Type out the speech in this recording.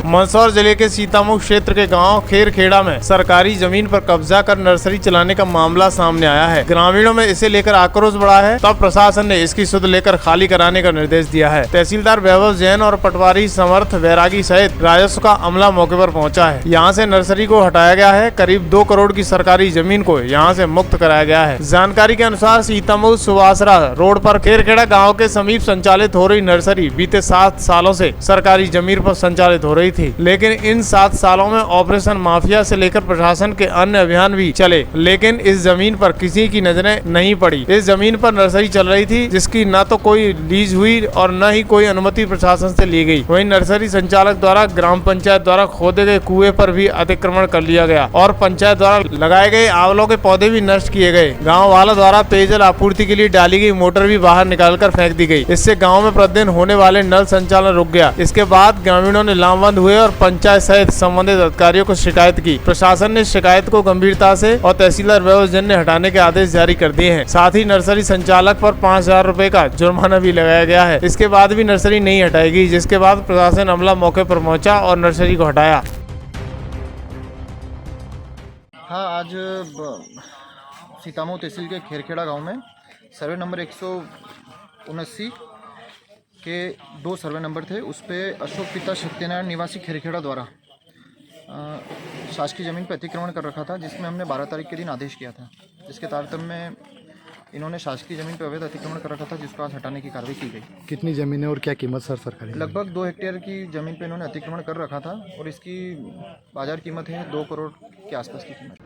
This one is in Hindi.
मंदसौर जिले के सीतामुख क्षेत्र के गांव खेरखेड़ा में सरकारी जमीन पर कब्जा कर नर्सरी चलाने का मामला सामने आया है। ग्रामीणों में इसे लेकर आक्रोश बढ़ा है, तब प्रशासन ने इसकी सुध लेकर खाली कराने का निर्देश दिया है। तहसीलदार वैभव जैन और पटवारी समर्थ वैरागी सहित राजस्व का अमला मौके पर पहुंचा है। यहां से नर्सरी को हटाया गया है। करीब 2 करोड़ की सरकारी जमीन को यहां से मुक्त कराया गया है। जानकारी के अनुसार सीतामुख सुवासरा रोड पर खेरखेड़ा गाँव के समीप संचालित हो रही नर्सरी बीते 7 सालों से सरकारी जमीन पर संचालित हो रही थी, लेकिन इन 7 सालों में ऑपरेशन माफिया से लेकर प्रशासन के अन्य अभियान भी चले, लेकिन इस जमीन पर किसी की नजरें नहीं पड़ी। इस जमीन पर नर्सरी चल रही थी जिसकी न तो कोई लीज हुई और न ही कोई अनुमति प्रशासन से ली गई। वहीं नर्सरी संचालक द्वारा ग्राम पंचायत द्वारा खोदे गए कुएं पर भी अतिक्रमण कर लिया गया और पंचायत द्वारा लगाए गए आंवलों के पौधे भी नष्ट किए गए। गाँव वालों द्वारा पेयजल आपूर्ति के लिए डाली गई मोटर भी बाहर निकालकर फेंक दी गई। इससे गाँव में प्रतिदिन होने वाले नल संचालन रुक गया। इसके बाद ग्रामीणों ने लामबंद हुए और पंचायत सहित संबंधित अधिकारियों को शिकायत की। प्रशासन ने शिकायत को गंभीरता से और तहसीलदार वैभव जैन ने हटाने के आदेश जारी कर दिए हैं। साथ ही नर्सरी संचालक पर 5,000 रुपए का जुर्माना भी लगाया गया है। इसके बाद भी नर्सरी नहीं हटाएगी, जिसके बाद प्रशासन अमला मौके पर पहुंचा और नर्सरी को हटाया। हाँ, आज सीतामुख तहसील के खेरखेड़ा गांव में सर्वे नंबर 179 के 2 सर्वे नंबर थे। उस पर अशोक पिता सत्यनारायण निवासी खेरखेड़ा द्वारा शासकीय ज़मीन पर अतिक्रमण कर रखा था, जिसमें हमने 12 तारीख के दिन आदेश किया था। जिसके तारतम्य में इन्होंने शासकीय ज़मीन पर अवैध अतिक्रमण कर रखा था, जिसको आज हटाने की कार्रवाई की गई। कितनी ज़मीन है और क्या कीमत सर सरकारी? लगभग 2 हेक्टेयर की ज़मीन पर इन्होंने अतिक्रमण कर रखा था और इसकी बाजार कीमत है 2 करोड़ के आसपास की कीमत।